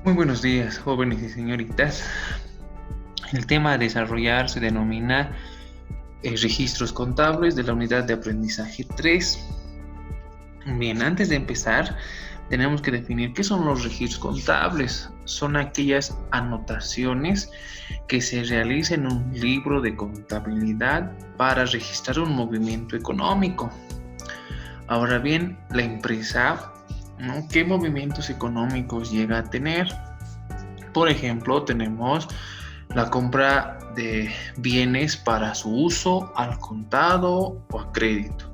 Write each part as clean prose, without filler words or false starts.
Muy buenos días, jóvenes y señoritas. El tema a desarrollar se denomina registros contables de la unidad de aprendizaje 3. Bien, antes de empezar, tenemos que definir qué son los registros contables. Son aquellas anotaciones que se realizan en un libro de contabilidad para registrar un movimiento económico. Ahora bien, la empresa, ¿no? ¿Qué movimientos económicos llega a tener? Por ejemplo, tenemos la compra de bienes para su uso al contado o a crédito,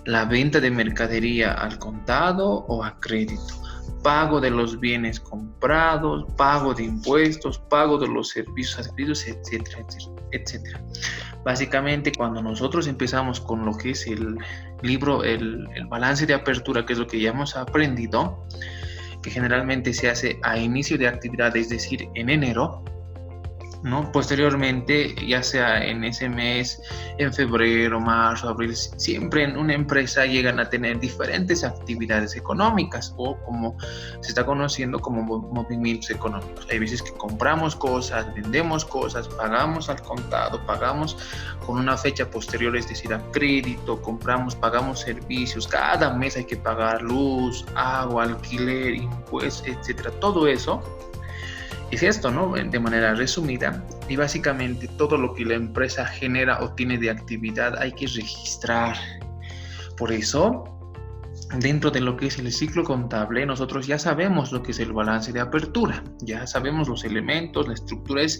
la venta de mercadería al contado o a crédito, pago de los bienes comprados, pago de impuestos, pago de los servicios adquiridos, etcétera, etcétera. Básicamente, cuando nosotros empezamos con lo que es el libro, el balance de apertura, que es lo que ya hemos aprendido, que generalmente se hace a inicio de actividad, es decir, en enero, ¿no? Posteriormente, ya sea en ese mes, en febrero, marzo, abril, siempre en una empresa llegan a tener diferentes actividades económicas o como se está conociendo como movimientos económicos. Hay veces que compramos cosas, vendemos cosas, pagamos al contado, pagamos con una fecha posterior, es decir, a crédito, compramos, pagamos servicios, cada mes hay que pagar luz, agua, alquiler, impuestos, etcétera. Todo eso es esto, ¿no? De manera resumida, y básicamente todo lo que la empresa genera o tiene de actividad hay que registrar. Por eso, dentro de lo que es el ciclo contable, nosotros ya sabemos lo que es el balance de apertura, ya sabemos los elementos, la estructura es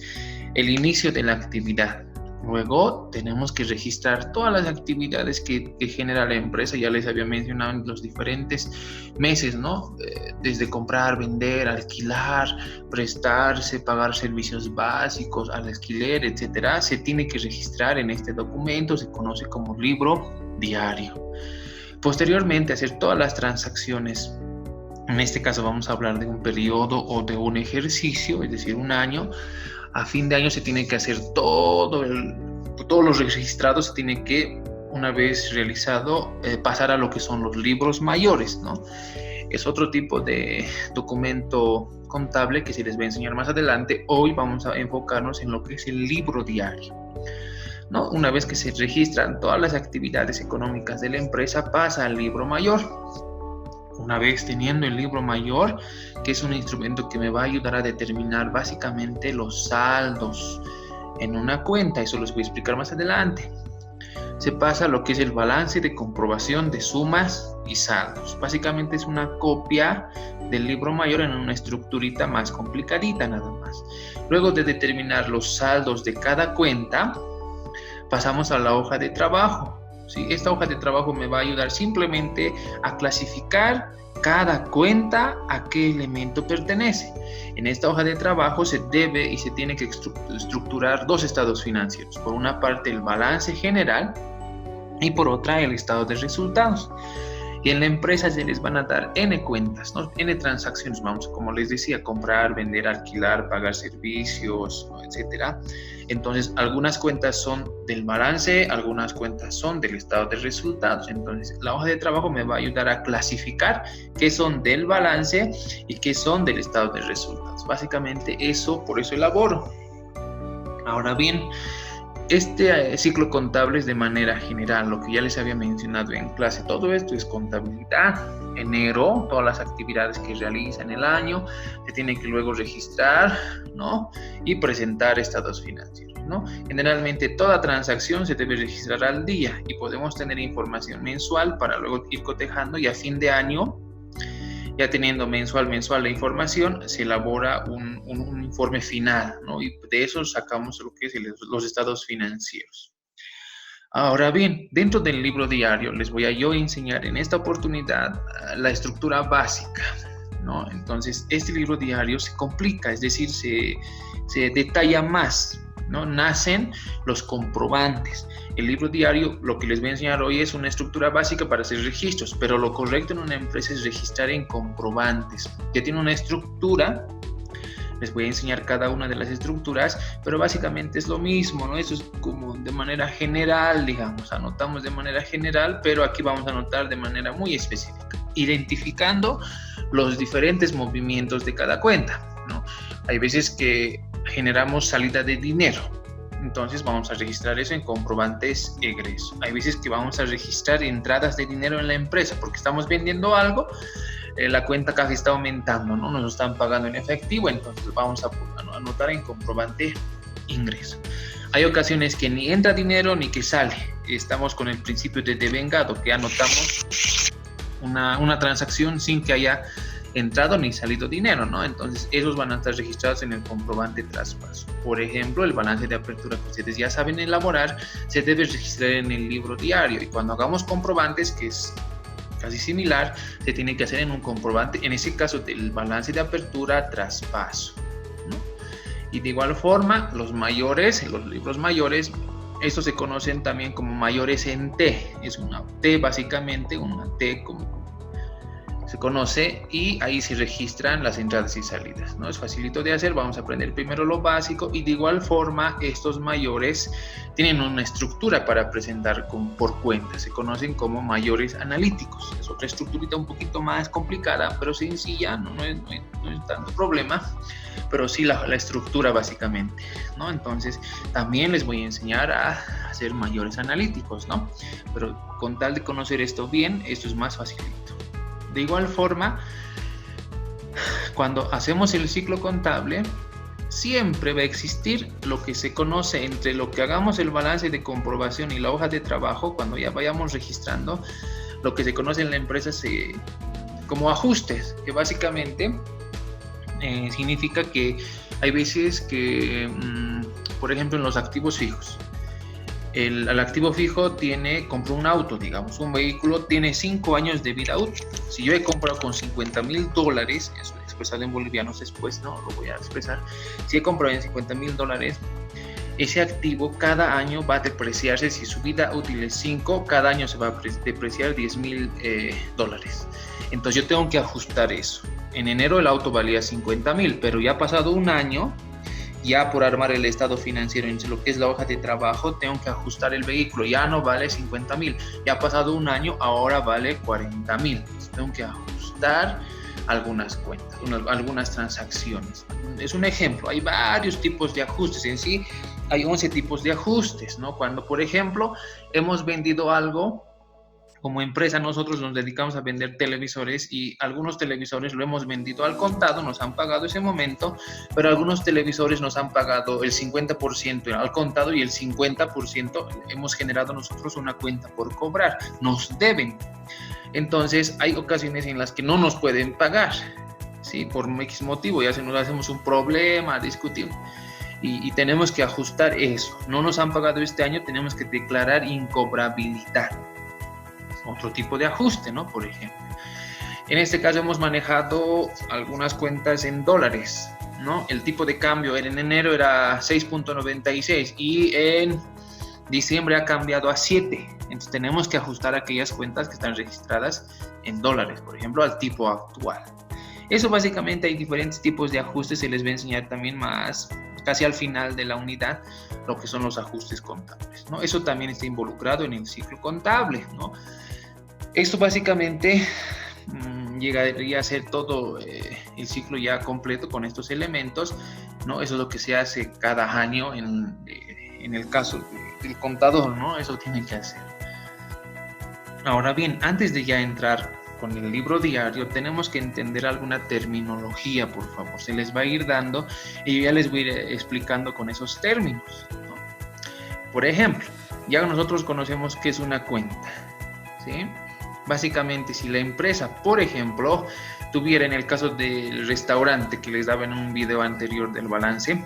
el inicio de la actividad. Luego tenemos que registrar todas las actividades que genera la empresa. Ya les había mencionado en los diferentes meses, ¿no? Desde comprar, vender, alquilar, prestarse, pagar servicios básicos, al alquiler, etcétera. Se tiene que registrar en este documento, se conoce como libro diario. Posteriormente, hacer todas las transacciones. En este caso vamos a hablar de un periodo o de un ejercicio, es decir, un año. A fin de año se tiene que hacer todos los registrados, se tiene que, una vez realizado, pasar a lo que son los libros mayores, ¿no? Es otro tipo de documento contable que se les va a enseñar más adelante. Hoy vamos a enfocarnos en lo que es el libro diario, ¿no? Una vez que se registran todas las actividades económicas de la empresa, pasa al libro mayor. Una vez teniendo el libro mayor, que es un instrumento que me va a ayudar a determinar básicamente los saldos en una cuenta, eso les voy a explicar más adelante. Se pasa a lo que es el balance de comprobación de sumas y saldos. Básicamente es una copia del libro mayor en una estructurita más complicadita nada más. Luego de determinar los saldos de cada cuenta, pasamos a la hoja de trabajo. ¿Sí? Esta hoja de trabajo me va a ayudar simplemente a clasificar cada cuenta a qué elemento pertenece. En esta hoja de trabajo se debe y se tiene que estructurar dos estados financieros. Por una parte el balance general y por otra el estado de resultados. Y en la empresa se les van a dar N cuentas, ¿no? N transacciones, vamos, como les decía, comprar, vender, alquilar, pagar servicios, etcétera. Entonces, algunas cuentas son del balance, algunas cuentas son del estado de resultados. Entonces, la hoja de trabajo me va a ayudar a clasificar qué son del balance y qué son del estado de resultados. Básicamente eso, por eso elaboro. Ahora bien, este ciclo contable es de manera general, lo que ya les había mencionado en clase. Todo esto es contabilidad. Enero, todas las actividades que realiza en el año, se tienen que luego registrar, ¿no? Y presentar estados financieros, ¿no? Generalmente toda transacción se debe registrar al día y podemos tener información mensual para luego ir cotejando, y a fin de año, ya teniendo mensual la información, se elabora un informe final, ¿no? Y de eso sacamos lo que es los estados financieros. Ahora bien, dentro del libro diario les voy a yo enseñar en esta oportunidad la estructura básica, ¿no? Entonces, este libro diario se complica, es decir, se detalla más, ¿no? Nacen los comprobantes. El libro diario, lo que les voy a enseñar hoy es una estructura básica para hacer registros, pero lo correcto en una empresa es registrar en comprobantes, que tiene una estructura Les voy a enseñar cada una de las estructuras, pero básicamente es lo mismo, ¿no? Eso es como de manera general, digamos, anotamos de manera general, pero aquí vamos a anotar de manera muy específica, identificando los diferentes movimientos de cada cuenta, ¿no? Hay veces que generamos salida de dinero, entonces vamos a registrar eso en comprobantes egreso. Hay veces que vamos a registrar entradas de dinero en la empresa porque estamos vendiendo algo, la cuenta caja está aumentando, ¿no? Nos están pagando en efectivo, entonces vamos a anotar en comprobante ingreso. Hay ocasiones que ni entra dinero ni que sale. Estamos con el principio de devengado, que anotamos una transacción sin que haya entrado ni salido dinero, ¿no? Entonces esos van a estar registrados en el comprobante traspaso. Por ejemplo, el balance de apertura que ustedes ya saben elaborar se debe registrar en el libro diario, y cuando hagamos comprobantes, que es casi similar, se tiene que hacer en un comprobante, en ese caso del balance de apertura traspaso, ¿no? Y de igual forma, los libros mayores, estos se conocen también como mayores en T. Es una T, básicamente, una T como se conoce, y ahí se registran las entradas y salidas, ¿no? Es facilito de hacer, vamos a aprender primero lo básico, y de igual forma estos mayores tienen una estructura para presentar por cuenta, se conocen como mayores analíticos. Es otra estructurita un poquito más complicada, pero sencilla, no es tanto problema, pero sí la estructura básicamente, ¿no? Entonces también les voy a enseñar a hacer mayores analíticos, ¿no? Pero con tal de conocer esto bien, esto es más facilito. De igual forma, cuando hacemos el ciclo contable, siempre va a existir lo que se conoce entre lo que hagamos el balance de comprobación y la hoja de trabajo. Cuando ya vayamos registrando, lo que se conoce en la empresa como ajustes, que básicamente significa que hay veces que, por ejemplo, en los activos fijos, el activo fijo compró un auto, digamos, un vehículo, tiene 5 años de vida útil. Si yo he comprado con $50,000, eso expresado en bolivianos después, no lo voy a expresar. Si he comprado en $50,000, ese activo cada año va a depreciarse. Si su vida útil es 5, cada año se va a depreciar $10,000. Entonces yo tengo que ajustar eso. En enero el auto valía 50,000, pero ya ha pasado un año. Ya por armar el estado financiero en lo que es la hoja de trabajo, tengo que ajustar el vehículo. Ya no vale 50,000, ya ha pasado un año, ahora vale 40,000. Tengo que ajustar algunas cuentas, algunas transacciones. Es un ejemplo, hay varios tipos de ajustes. En sí hay 11 tipos de ajustes, ¿no? Cuando, por ejemplo, hemos vendido algo. Como empresa nosotros nos dedicamos a vender televisores, y algunos televisores lo hemos vendido al contado, nos han pagado ese momento, pero algunos televisores nos han pagado el 50% al contado y el 50% hemos generado nosotros una cuenta por cobrar, nos deben. Entonces hay ocasiones en las que no nos pueden pagar, ¿sí? Por X motivo, ya se nos hacemos un problema, discutimos. Y tenemos que ajustar eso. No nos han pagado este año, tenemos que declarar incobrabilidad. Otro tipo de ajuste, ¿no? Por ejemplo, en este caso hemos manejado algunas cuentas en dólares, ¿no? El tipo de cambio en enero era 6.96 y en diciembre ha cambiado a 7. Entonces tenemos que ajustar aquellas cuentas que están registradas en dólares, por ejemplo, al tipo actual. Eso básicamente, hay diferentes tipos de ajustes. Se les va a enseñar también más casi al final de la unidad lo que son los ajustes contables, ¿no? Eso también está involucrado en el ciclo contable, ¿no? Esto básicamente llegaría a ser todo el ciclo ya completo con estos elementos, ¿no? Eso es lo que se hace cada año en el caso del contador, ¿no? Eso tiene que hacer. Ahora bien, antes de ya entrar con el libro diario, tenemos que entender alguna terminología, por favor. Se les va a ir dando y ya les voy a ir explicando con esos términos, ¿no? Por ejemplo, ya nosotros conocemos qué es una cuenta, ¿sí? Básicamente, si la empresa, por ejemplo, tuviera, en el caso del restaurante que les daba en un video anterior del balance,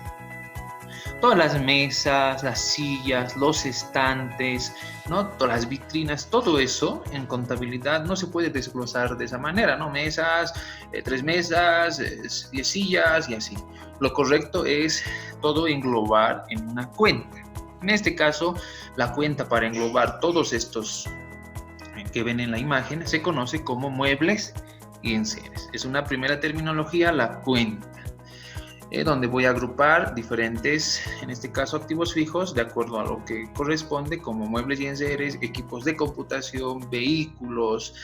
todas las mesas, las sillas, los estantes, ¿no? Todas las vitrinas, todo eso en contabilidad no se puede desglosar de esa manera, ¿no? Mesas, 3 mesas, 10 sillas y así. Lo correcto es todo englobar en una cuenta. En este caso, la cuenta para englobar todos estos que ven en la imagen se conoce como muebles y enseres. Es una primera terminología, la cuenta. donde voy a agrupar diferentes, en este caso, activos fijos de acuerdo a lo que corresponde, como muebles y enseres, equipos de computación, vehículos,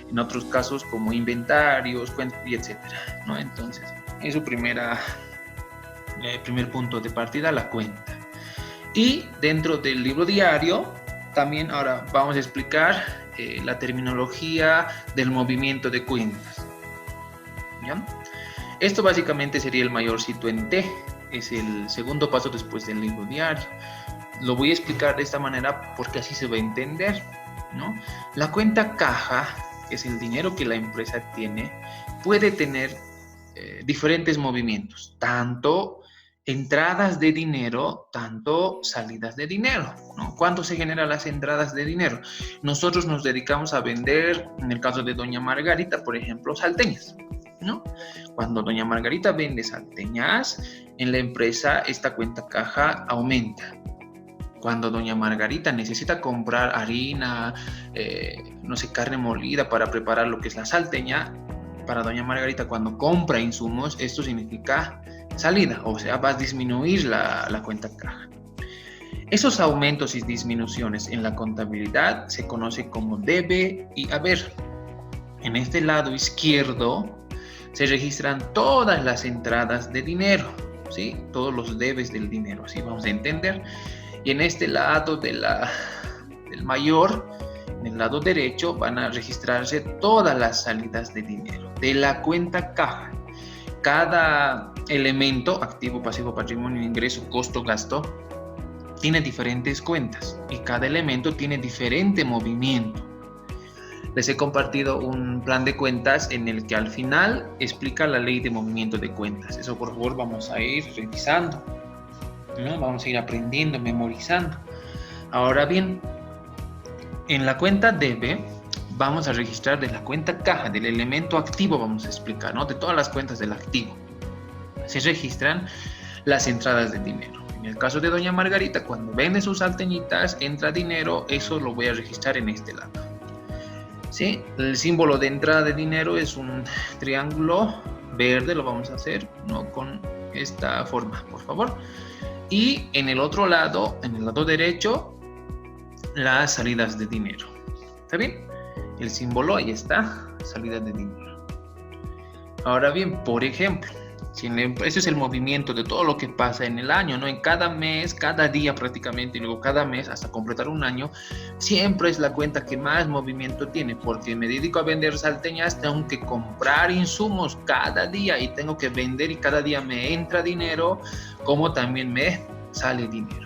en otros casos como inventarios, cuentas y etcétera, ¿no? Entonces, es su primer punto de partida, la cuenta. Y dentro del libro diario, también ahora vamos a explicar la terminología del movimiento de cuentas, ¿ya? Esto básicamente sería el mayorcito en T, es el segundo paso después del libro diario. Lo voy a explicar de esta manera porque así se va a entender, ¿no? La cuenta caja, que es el dinero que la empresa tiene, puede tener diferentes movimientos, tanto entradas de dinero, tanto salidas de dinero, ¿no? ¿Cuánto se generan las entradas de dinero? Nosotros nos dedicamos a vender, en el caso de doña Margarita, por ejemplo, salteñas, ¿no? Cuando doña Margarita vende salteñas, en la empresa esta cuenta caja aumenta. Cuando doña Margarita necesita comprar harina, no sé, carne molida para preparar lo que es la salteña, para doña Margarita cuando compra insumos, esto significa salida, o sea, va a disminuir la cuenta caja. Esos aumentos y disminuciones en la contabilidad se conoce como debe y haber. En este lado izquierdo se registran todas las entradas de dinero, ¿sí? Todos los debes del dinero, así vamos a entender. Y en este lado del mayor, en el lado derecho, van a registrarse todas las salidas de dinero de la cuenta caja. Cada elemento, activo, pasivo, patrimonio, ingreso, costo, gasto, tiene diferentes cuentas y cada elemento tiene diferente movimiento. Les he compartido un plan de cuentas en el que al final explica la ley de movimiento de cuentas. Eso por favor vamos a ir revisando, ¿no? Vamos a ir aprendiendo, memorizando. Ahora bien, en la cuenta debe vamos a registrar de la cuenta caja, del elemento activo vamos a explicar, ¿no? De todas las cuentas del activo. Se registran las entradas de dinero. En el caso de doña Margarita, cuando vende sus salteñitas, entra dinero, eso lo voy a registrar en este lado. ¿Sí? El símbolo de entrada de dinero es un triángulo verde, lo vamos a hacer, ¿no? Con esta forma, por favor. Y en el otro lado, en el lado derecho, las salidas de dinero. ¿Está bien? El símbolo ahí está, salida de dinero. Ahora bien, por ejemplo, ese es el movimiento de todo lo que pasa en el año, ¿no? En cada mes, cada día prácticamente, y luego cada mes hasta completar un año, siempre es la cuenta que más movimiento tiene, porque me dedico a vender salteñas, tengo que comprar insumos cada día y tengo que vender y cada día me entra dinero, como también me sale dinero.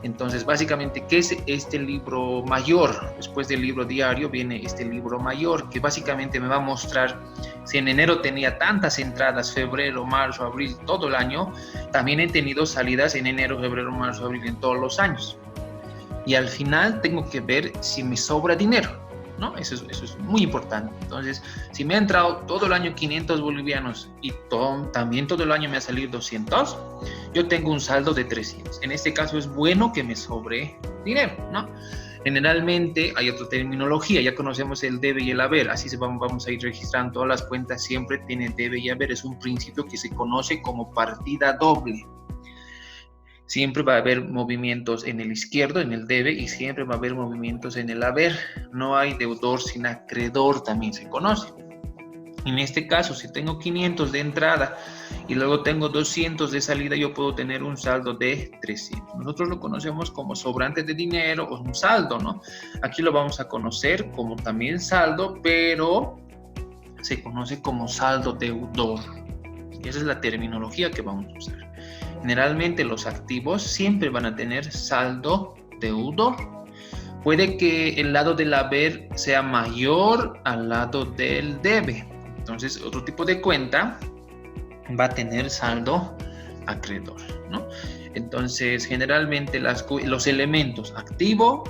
Entonces, básicamente, ¿qué es este libro mayor? Después del libro diario viene este libro mayor, que básicamente me va a mostrar si en enero tenía tantas entradas, febrero, marzo, abril, todo el año, también he tenido salidas en enero, febrero, marzo, abril, en todos los años. Y al final tengo que ver si me sobra dinero, ¿no? Eso es muy importante. Entonces, si me ha entrado todo el año 500 bolivianos y también todo el año me ha salido 200, yo tengo un saldo de 300. En este caso es bueno que me sobre dinero, ¿no? Generalmente hay otra terminología, ya conocemos el debe y el haber, así vamos a ir registrando todas las cuentas, siempre tiene debe y haber, es un principio que se conoce como partida doble. Siempre va a haber movimientos en el izquierdo, en el debe, y siempre va a haber movimientos en el haber. No hay deudor sin acreedor, también se conoce. En este caso, si tengo 500 de entrada y luego tengo 200 de salida, yo puedo tener un saldo de 300. Nosotros lo conocemos como sobrante de dinero o un saldo, ¿no? Aquí lo vamos a conocer como también saldo, pero se conoce como saldo deudor. Y esa es la terminología que vamos a usar. Generalmente los activos siempre van a tener saldo deudor. Puede que el lado del haber sea mayor al lado del debe. Entonces, otro tipo de cuenta va a tener saldo acreedor, ¿no? Entonces, generalmente los elementos activo,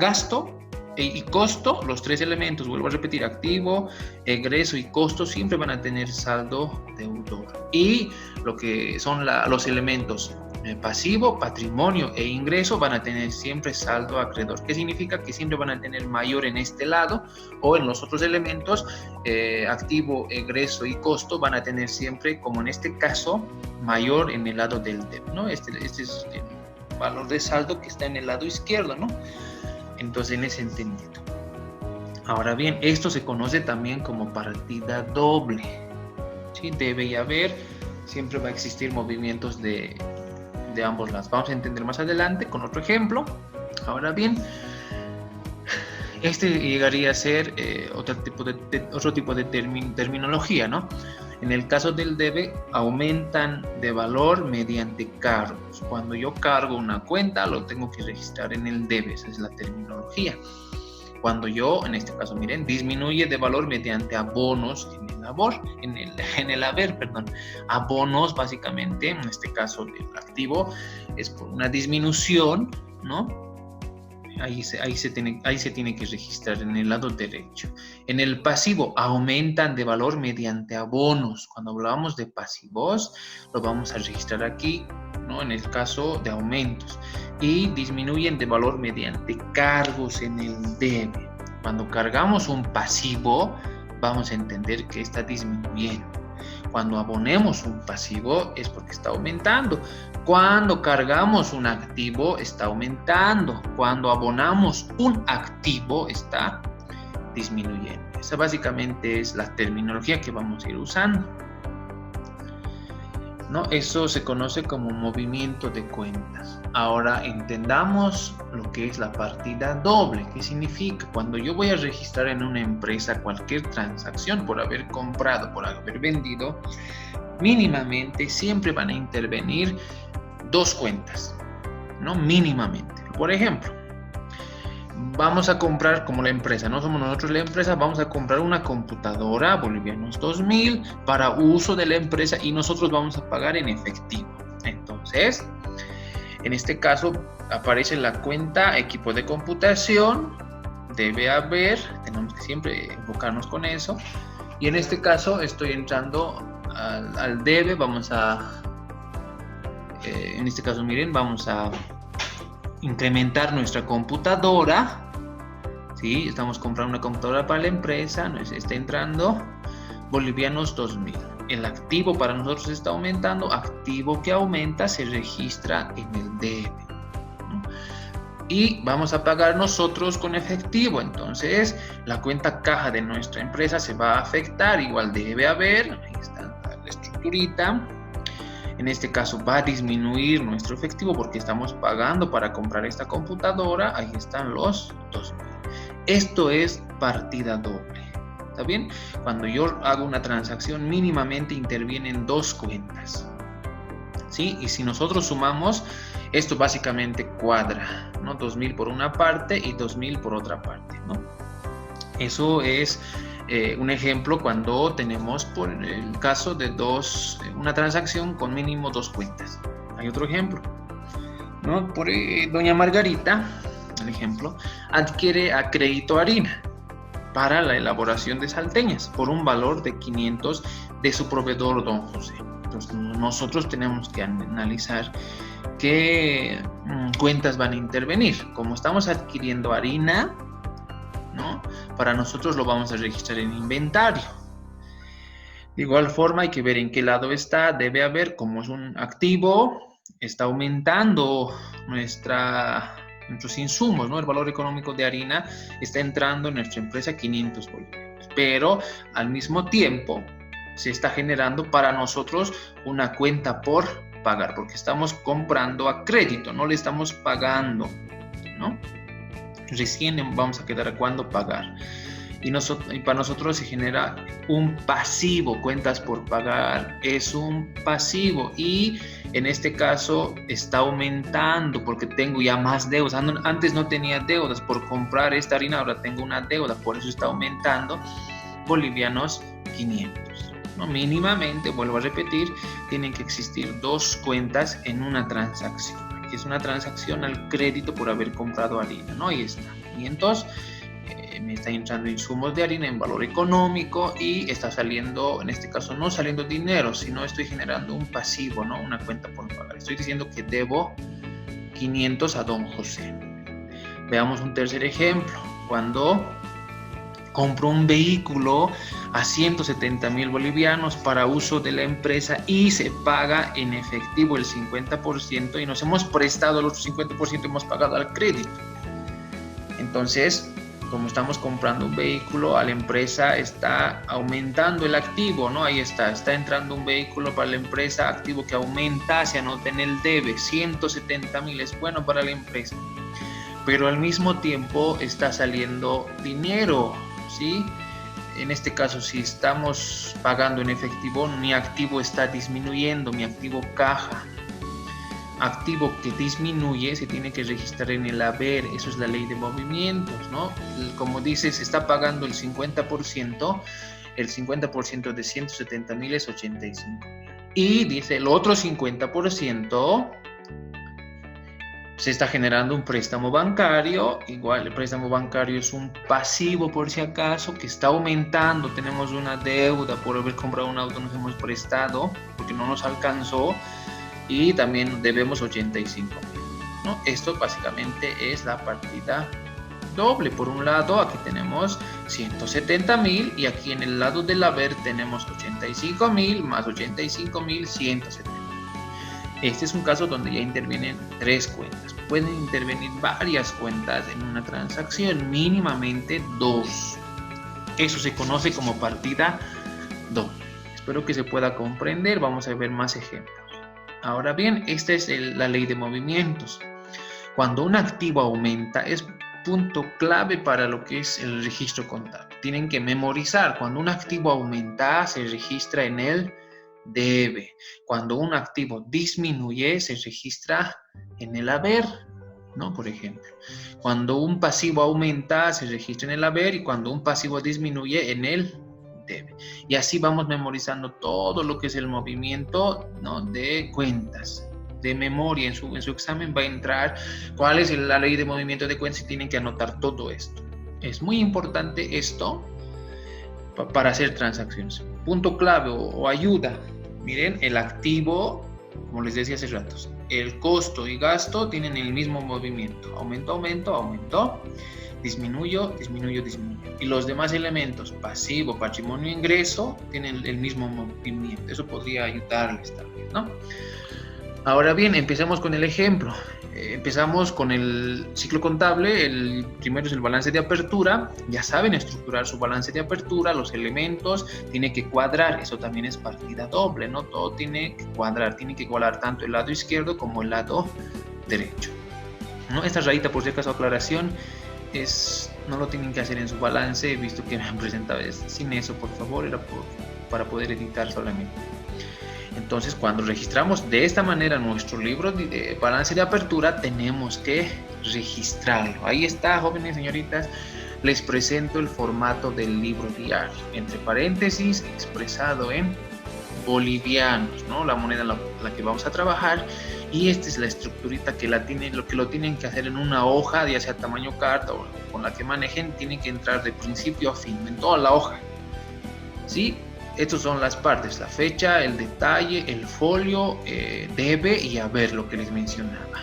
gasto y costo, los tres elementos, vuelvo a repetir, activo, egreso y costo, siempre van a tener saldo deudor. Y lo que son los elementos pasivo, patrimonio e ingreso van a tener siempre saldo acreedor. ¿Qué significa? Que siempre van a tener mayor en este lado, o en los otros elementos, activo, egreso y costo, van a tener siempre, como en este caso, mayor en el lado del debe, ¿no? Este es el valor de saldo que está en el lado izquierdo, ¿no? Entonces, en ese entendido. Ahora bien, esto se conoce también como partida doble, ¿sí? Debe y haber, siempre va a existir movimientos de ambos lados. Vamos a entender más adelante con otro ejemplo. Ahora bien, este llegaría a ser otro tipo de terminología, ¿no? En el caso del debe, aumentan de valor mediante cargos. Cuando yo cargo una cuenta, lo tengo que registrar en el debe. Esa es la terminología. Cuando yo, en este caso, miren, disminuye de valor mediante abonos en el haber. Abonos, básicamente, en este caso del activo, es por una disminución, ¿no? Ahí se tiene que registrar en el lado derecho. En el pasivo, aumentan de valor mediante abonos. Cuando hablábamos de pasivos, lo vamos a registrar aquí, ¿no? En el caso de aumentos. Y disminuyen de valor mediante cargos en el debe. Cuando cargamos un pasivo, vamos a entender que está disminuyendo. Cuando abonemos un pasivo es porque está aumentando. Cuando cargamos un activo está aumentando. Cuando abonamos un activo está disminuyendo. Esa básicamente es la terminología que vamos a ir usando, ¿no? Eso se conoce como movimiento de cuentas. Ahora entendamos lo que es la partida doble. ¿Qué significa? Cuando yo voy a registrar en una empresa cualquier transacción por haber comprado, por haber vendido, mínimamente siempre van a intervenir dos cuentas, ¿no? Mínimamente. Por ejemplo, vamos a comprar, como la empresa, no somos nosotros la empresa, vamos a comprar una computadora bolivianos 2000 para uso de la empresa y nosotros vamos a pagar en efectivo. Entonces, en este caso aparece la cuenta equipo de computación, debe haber, tenemos que siempre enfocarnos con eso, y en este caso estoy entrando al debe, en este caso miren, vamos a incrementar nuestra computadora, ¿sí? Estamos comprando una computadora para la empresa, nos está entrando bolivianos 2000. El activo para nosotros está aumentando, activo que aumenta se registra en el debe, ¿no? Y vamos a pagar nosotros con efectivo, entonces la cuenta caja de nuestra empresa se va a afectar, igual debe haber, ahí está la estructurita. En este caso va a disminuir nuestro efectivo porque estamos pagando para comprar esta computadora. Ahí están los 2000. Esto es partida doble. ¿Está bien? Cuando yo hago una transacción, mínimamente intervienen dos cuentas, ¿sí? Y si nosotros sumamos, esto básicamente cuadra, ¿no? 2000 por una parte y 2000 por otra parte, ¿no? Eso es un ejemplo cuando tenemos, por el caso de una transacción con mínimo dos cuentas. Hay otro ejemplo, ¿no? Por doña Margarita, el ejemplo, adquiere a crédito harina para la elaboración de salteñas por un valor de 500 de su proveedor don José. Entonces nosotros tenemos que analizar qué cuentas van a intervenir. Como estamos adquiriendo harina, ¿no? Para nosotros lo vamos a registrar en inventario. De igual forma hay que ver en qué lado está, debe haber, como es un activo, está aumentando nuestros insumos, ¿no? El valor económico de harina está entrando en nuestra empresa 500 bolivianos, pero al mismo tiempo se está generando para nosotros una cuenta por pagar, porque estamos comprando a crédito, no le estamos pagando, ¿no? Recién vamos a quedar a cuándo pagar. Y para nosotros se genera un pasivo, cuentas por pagar, es un pasivo y en este caso está aumentando porque tengo ya más deudas. Antes no tenía deudas por comprar esta harina, ahora tengo una deuda, por eso está aumentando bolivianos 500. ¿No? Mínimamente, vuelvo a repetir, tienen que existir dos cuentas en una transacción. Aquí es una transacción al crédito por haber comprado harina, ¿no? Ahí está, 500 me está entrando insumos de harina en valor económico y está saliendo, en este caso no saliendo dinero, sino estoy generando un pasivo, ¿no? Una cuenta por pagar. Estoy diciendo que debo 500 a don José. Veamos un tercer ejemplo. Cuando compro un vehículo a 170,000 bolivianos para uso de la empresa y se paga en efectivo el 50% y nos hemos prestado el otro 50%, hemos pagado al crédito. Entonces, como estamos comprando un vehículo, a la empresa está aumentando el activo, ¿no? Ahí está entrando un vehículo para la empresa, activo que aumenta, se anota en el debe, 170,000 es bueno para la empresa. Pero al mismo tiempo está saliendo dinero, ¿sí? En este caso, si estamos pagando en efectivo, mi activo está disminuyendo, mi activo caja. Activo que disminuye se tiene que registrar en el haber, eso es la ley de movimientos, ¿no? Como dice, se está pagando el 50% de 170,000 es 85,000. Y dice el otro 50% se está generando un préstamo bancario, igual el préstamo bancario es un pasivo por si acaso, que está aumentando, tenemos una deuda por haber comprado un auto, nos hemos prestado porque no nos alcanzó, y también debemos 85,000, ¿no? Esto básicamente es la partida doble. Por un lado aquí tenemos 170,000 y aquí en el lado del haber tenemos 85,000 más 85,000, 170,000. Este es un caso donde ya intervienen 3 cuentas. Pueden intervenir varias cuentas en una transacción, mínimamente 2. Eso se conoce como partida doble. Espero que se pueda comprender. Vamos a ver más ejemplos. Ahora bien, esta es la ley de movimientos. Cuando un activo aumenta, es punto clave para lo que es el registro contable. Tienen que memorizar, cuando un activo aumenta, se registra en el debe. Cuando un activo disminuye, se registra en el haber, ¿no? Por ejemplo, cuando un pasivo aumenta, se registra en el haber, y cuando un pasivo disminuye, en el debe. Y así vamos memorizando todo lo que es el movimiento, ¿no? De cuentas. De memoria, en su examen va a entrar cuál es la ley de movimiento de cuentas y tienen que anotar todo esto. Es muy importante esto para hacer transacciones. Punto clave o ayuda. Miren, el activo, como les decía hace ratos, el costo y gasto tienen el mismo movimiento. Aumento. Disminuyo. Y los demás elementos, pasivo, patrimonio, ingreso, tienen el mismo movimiento. Eso podría ayudarles también, ¿no? Ahora bien, empecemos con el ejemplo. Empezamos con el ciclo contable. El primero es el balance de apertura. Ya saben estructurar su balance de apertura, los elementos, tiene que cuadrar. Eso también es partida doble, ¿no? Todo tiene que cuadrar tanto el lado izquierdo como el lado derecho, ¿no? Esta rayita, por si acaso, aclaración, no lo tienen que hacer en su balance. He visto que me han presentado sin eso, por favor, era para poder editar solamente. Entonces, cuando registramos de esta manera nuestro libro de balance de apertura, tenemos que registrarlo. Ahí está, jóvenes, señoritas, les presento el formato del libro diario, entre paréntesis, expresado en bolivianos, ¿no? La moneda en la que vamos a trabajar. Y esta es la estructurita que lo tienen que hacer en una hoja, ya sea tamaño carta o con la que manejen, tienen que entrar de principio a fin, en toda la hoja, ¿sí? Estas son las partes, la fecha, el detalle, el folio, debe y haber, lo que les mencionaba,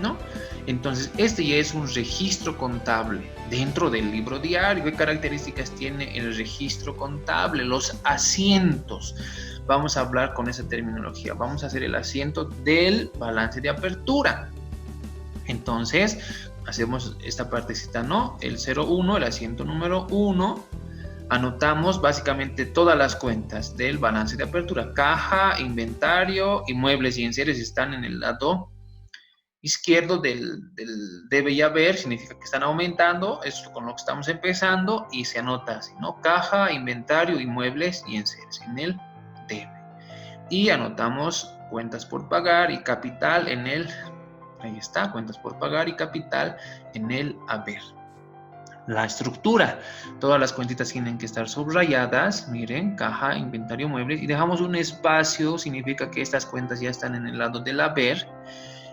¿no? Entonces, este ya es un registro contable dentro del libro diario. ¿Qué características tiene el registro contable? Los asientos. Vamos a hablar con esa terminología. Vamos a hacer el asiento del balance de apertura. Entonces, hacemos esta partecita, ¿no? El 01, el asiento número 1. Anotamos básicamente todas las cuentas del balance de apertura. Caja, inventario, inmuebles y enseres están en el lado izquierdo del debe y haber, significa que están aumentando, es con lo que estamos empezando, y se anota así, ¿no? Caja, inventario, inmuebles y enseres en el debe. Y anotamos cuentas por pagar y capital en el, ahí está, cuentas por pagar y capital en el haber. La estructura, todas las cuentitas tienen que estar subrayadas, miren, caja, inventario, muebles, y dejamos un espacio, significa que estas cuentas ya están en el lado del haber,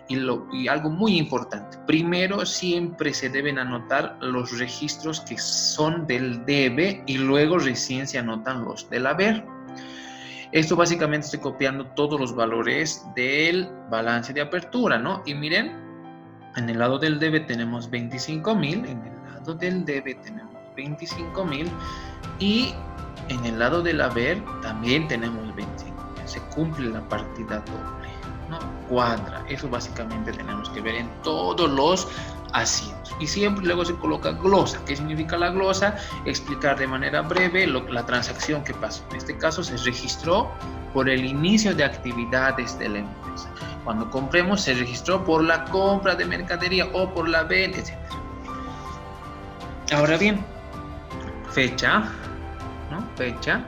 y algo muy importante. Primero, siempre se deben anotar los registros que son del debe y luego recién se anotan los del haber. Esto básicamente estoy copiando todos los valores del balance de apertura, ¿no? Y miren, en el lado del debe tenemos 25,000, en el lado del debe tenemos 25,000 y en el lado del haber también tenemos 25,000. Se cumple la partida doble, ¿no? Cuadra. Eso básicamente tenemos que ver en todos los asientos. Y siempre luego se coloca glosa. ¿Qué significa la glosa? Explicar de manera breve la transacción que pasó. En este caso se registró por el inicio de actividades de la empresa. Cuando compremos se registró por la compra de mercadería o por la venta, etc. Ahora bien, fecha, ¿no? Fecha.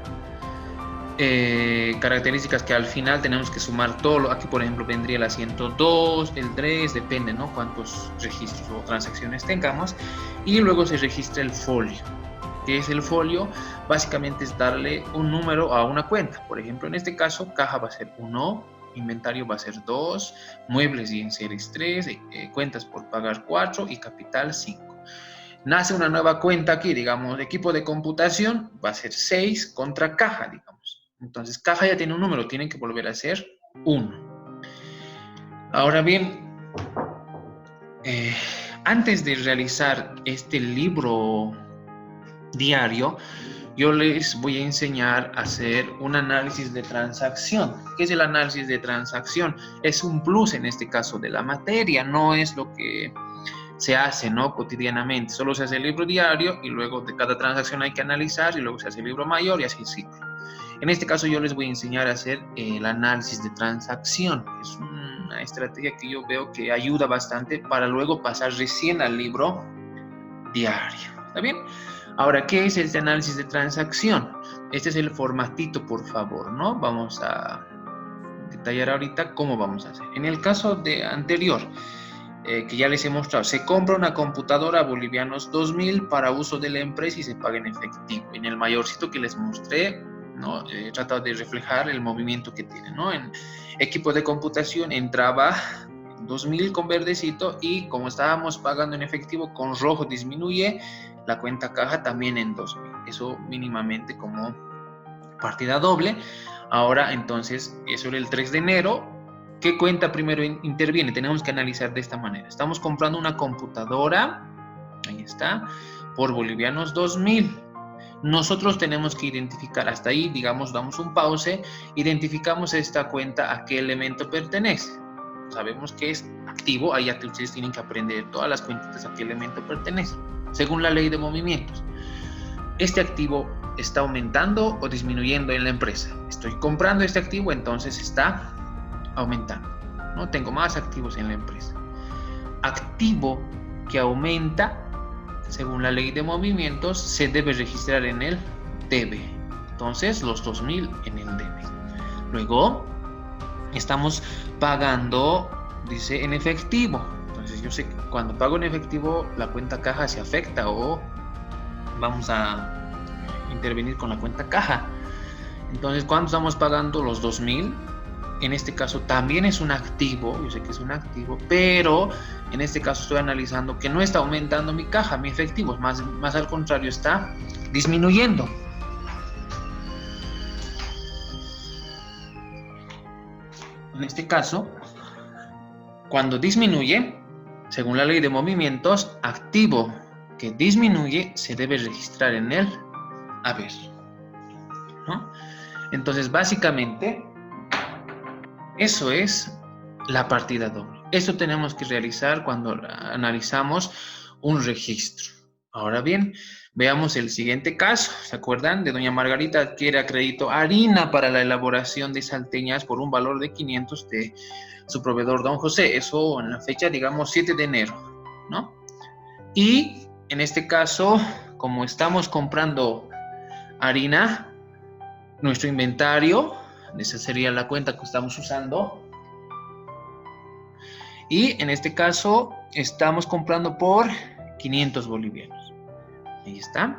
Características que al final tenemos que sumar todo. Aquí, por ejemplo, vendría el asiento 2, el 3, depende, ¿no? Cuántos registros o transacciones tengamos. Y luego se registra el folio. ¿Qué es el folio? Básicamente es darle un número a una cuenta. Por ejemplo, en este caso, caja va a ser 1, inventario va a ser 2, muebles y enseres 3, cuentas por pagar 4 y capital 5. Nace una nueva cuenta aquí, digamos, equipo de computación va a ser 6 contra caja, digamos. Entonces, caja ya tiene un número, tienen que volver a ser 1. Ahora bien, antes de realizar este libro diario, yo les voy a enseñar a hacer un análisis de transacción. ¿Qué es el análisis de transacción? Es un plus en este caso de la materia, no es lo que se hace, ¿no? Cotidianamente. Solo se hace el libro diario y luego de cada transacción hay que analizar y luego se hace el libro mayor y así el ciclo. En este caso yo les voy a enseñar a hacer el análisis de transacción. Es una estrategia que yo veo que ayuda bastante para luego pasar recién al libro diario. ¿Está bien? Ahora, ¿qué es este análisis de transacción? Este es el formatito, por favor, ¿no? Vamos a detallar ahorita cómo vamos a hacer. En el caso de anterior, que ya les he mostrado, se compra una computadora bolivianos 2,000 para uso de la empresa y se paga en efectivo. En el mayorcito que les mostré, ¿no? He tratado de reflejar el movimiento que tiene, ¿no? En equipo de computación entraba 2,000 con verdecito y como estábamos pagando en efectivo con rojo disminuye la cuenta caja también en 2,000. Eso mínimamente como partida doble. Ahora entonces eso era el 3 de enero. ¿Qué cuenta primero interviene? Tenemos que analizar de esta manera. Estamos comprando una computadora, ahí está, por bolivianos 2,000. Nosotros tenemos que identificar, hasta ahí, digamos, damos un pause, identificamos esta cuenta a qué elemento pertenece. Sabemos que es activo, ahí ya que ustedes tienen que aprender todas las cuentitas a qué elemento pertenece, según la ley de movimientos. Este activo está aumentando o disminuyendo en la empresa. Estoy comprando este activo, entonces está aumentando, ¿no? Tengo más activos en la empresa. Activo que aumenta, según la ley de movimientos, se debe registrar en el debe. Entonces, los 2,000 en el debe. Luego, estamos pagando, dice, en efectivo. Entonces, yo sé que cuando pago en efectivo, la cuenta caja se afecta o vamos a intervenir con la cuenta caja. Entonces, ¿cuándo estamos pagando los 2,000? En este caso también es un activo, yo sé que es un activo, pero en este caso estoy analizando que no está aumentando mi caja, mi efectivo, más al contrario, está disminuyendo. En este caso, cuando disminuye, según la ley de movimientos, activo que disminuye se debe registrar en el haber, ¿no? Entonces, básicamente, eso es la partida doble. Eso tenemos que realizar cuando analizamos un registro. Ahora bien, veamos el siguiente caso. ¿Se acuerdan? De doña Margarita adquiere a crédito harina para la elaboración de salteñas por un valor de 500 de su proveedor don José. Eso en la fecha, digamos, 7 de enero, ¿no? Y en este caso, como estamos comprando harina, nuestro inventario, esa sería la cuenta que estamos usando. Y en este caso estamos comprando por 500 bolivianos. Ahí está.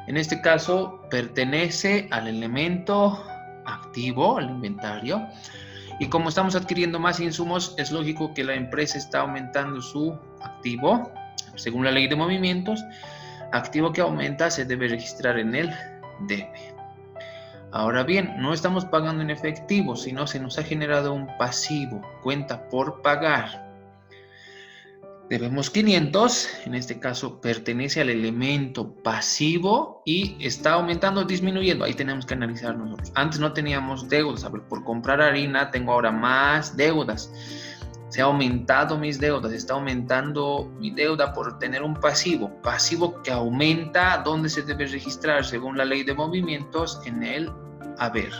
En este caso pertenece al elemento activo, al inventario. Y como estamos adquiriendo más insumos, es lógico que la empresa está aumentando su activo, según la ley de movimientos. Activo que aumenta se debe registrar en el debe. Ahora bien, no estamos pagando en efectivo, sino se nos ha generado un pasivo, cuenta por pagar. Debemos 500, en este caso pertenece al elemento pasivo y está aumentando o disminuyendo. Ahí tenemos que analizar nosotros. Antes no teníamos deudas, a ver, por comprar harina tengo ahora más deudas. Se ha aumentado mis deudas, está aumentando mi deuda por tener un pasivo. Pasivo que aumenta, ¿dónde se debe registrar? Según la ley de movimientos, en el haber.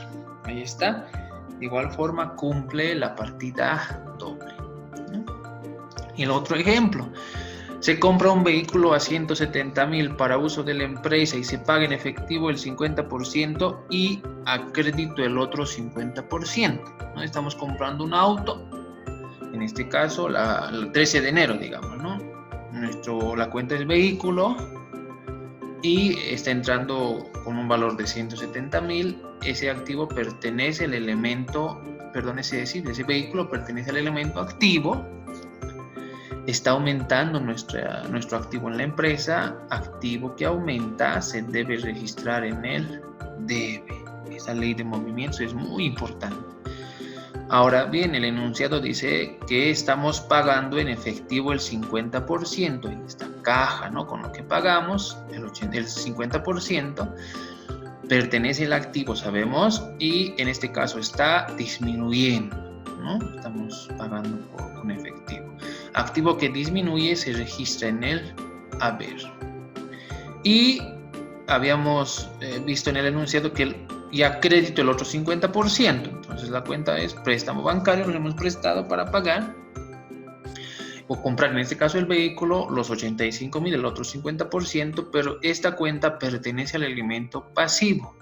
Ahí está. De igual forma cumple la partida doble. Y el otro ejemplo, se compra un vehículo a 170,000 para uso de la empresa y se paga en efectivo el 50% y a crédito el otro 50%, ¿no? Estamos comprando un auto, en este caso el 13 de enero, digamos, ¿no? La cuenta del vehículo y está entrando con un valor de 170,000. Ese activo pertenece al elemento, ese vehículo pertenece al elemento activo. Está aumentando nuestro activo en la empresa. Activo que aumenta se debe registrar en el debe. Esa ley de movimientos es muy importante. Ahora bien, el enunciado dice que estamos pagando en efectivo el 50% en esta caja, ¿no? Con lo que pagamos, el 50% pertenece al activo, sabemos, y en este caso está disminuyendo, ¿no? Estamos pagando con efectivo. Activo que disminuye se registra en el haber. Y habíamos visto en el enunciado que ya crédito el otro 50%. Entonces la cuenta es préstamo bancario, lo hemos prestado para pagar o comprar, en este caso el vehículo, los 85,000, el otro 50%, pero esta cuenta pertenece al elemento pasivo.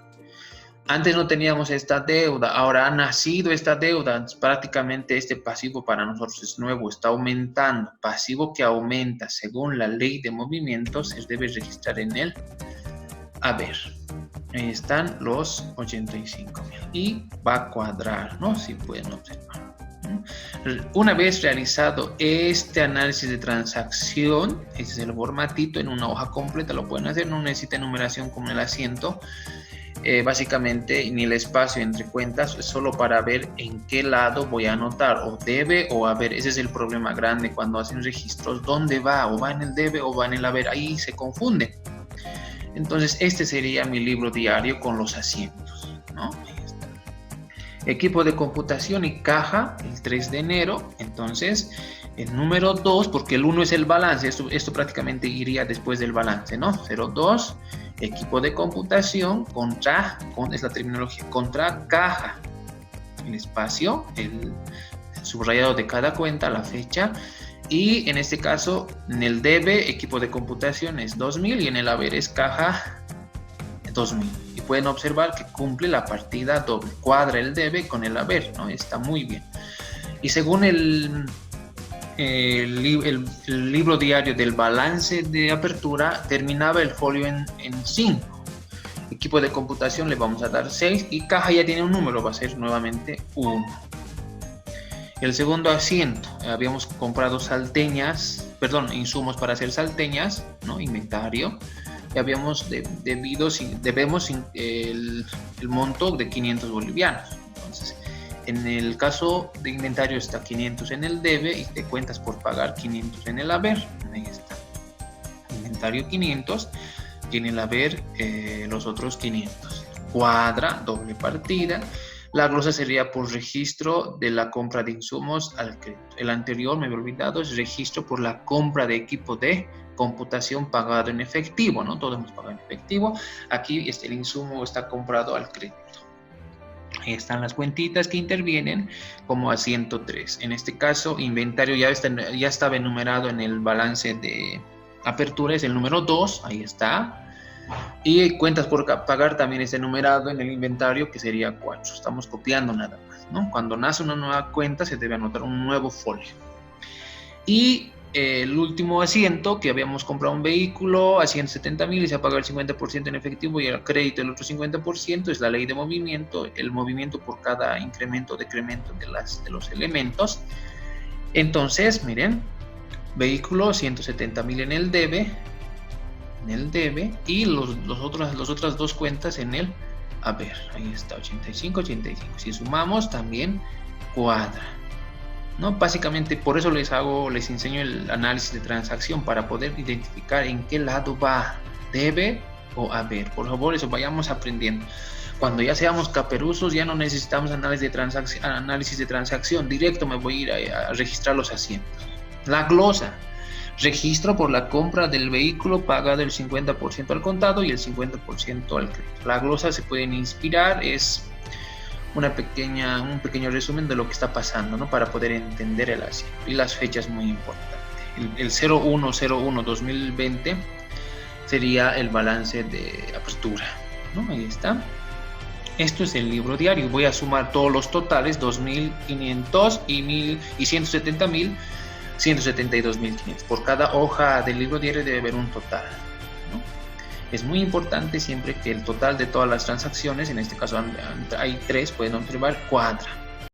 Antes no teníamos esta deuda, ahora ha nacido esta deuda, prácticamente este pasivo para nosotros es nuevo, está aumentando. Pasivo que aumenta según la ley de movimientos se debe registrar en el haber. Ahí están los 85,000 y va a cuadrar, ¿no? Si pueden observar. Una vez realizado este análisis de transacción, ese es el formatito en una hoja completa, lo pueden hacer, no necesita numeración como el asiento. Básicamente ni el espacio entre cuentas, es solo para ver en qué lado voy a anotar, o debe o haber. Ese es el problema grande cuando hacen registros, dónde va, o va en el debe o va en el haber, ahí se confunde. Entonces este sería mi libro diario con los asientos, ¿no? Ahí está. Equipo de computación y caja, el 3 de enero, entonces el número 2, porque el 1 es el balance, esto prácticamente iría después del balance, ¿no? 02, equipo de computación es la terminología, contra caja, el espacio, el subrayado de cada cuenta, la fecha, y en este caso, en el debe, equipo de computación es 2,000 y en el haber es caja 2,000. Y pueden observar que cumple la partida doble, cuadra el debe con el haber, ¿no? Está muy bien. Y según el libro diario del balance de apertura, terminaba el folio en 5. Equipo de computación le vamos a dar 6 y caja ya tiene un número, va a ser nuevamente 1. El segundo asiento, habíamos comprado insumos para hacer salteñas, ¿no? Inventario, y debemos el monto de 500 bolivianos. Entonces, en el caso de inventario está 500 en el debe y te cuentas por pagar 500 en el haber. Ahí está. Inventario 500 y en el haber los otros 500. Cuadra, doble partida. La glosa sería por registro de la compra de insumos al crédito. El anterior, me había olvidado, es registro por la compra de equipo de computación pagado en efectivo, ¿no? Todos hemos pagado en efectivo. Aquí el insumo está comprado al crédito. Ahí están las cuentitas que intervienen como asiento 3. En este caso, inventario ya estaba enumerado en el balance de apertura, es el número 2, ahí está. Y cuentas por pagar también está enumerado en el inventario, que sería 4. Estamos copiando nada más, ¿no? Cuando nace una nueva cuenta se debe anotar un nuevo folio. Y el último asiento, que habíamos comprado un vehículo a 170.000 y se ha pagado el 50% en efectivo y el crédito el otro 50%, es la ley de movimiento, el movimiento por cada incremento o decremento de los elementos. Entonces, miren, vehículo 170.000 en el debe, y las otras dos cuentas en el haber. Ahí está, 85. Si sumamos, también cuadra, ¿no? Básicamente por eso les enseño el análisis de transacción, para poder identificar en qué lado va, debe o haber. Por favor, eso vayamos aprendiendo. Cuando ya seamos caperuzos, ya no necesitamos análisis de transacción. Directo me voy a ir a registrar los asientos. La glosa: registro por la compra del vehículo pagado el 50% al contado y el 50% al crédito. La glosa se pueden inspirar, es un pequeño resumen de lo que está pasando, ¿no? Para poder entender el asiento. Y las fechas muy importantes. El 01/01/2020 sería el balance de apertura, ¿no? Ahí está. Esto es el libro diario. Voy a sumar todos los totales: 2.500 y 170.000, 172.500. Por cada hoja del libro diario debe haber un total, ¿no? Es muy importante siempre que el total de todas las transacciones, en este caso hay 3, pueden observar, cuadra.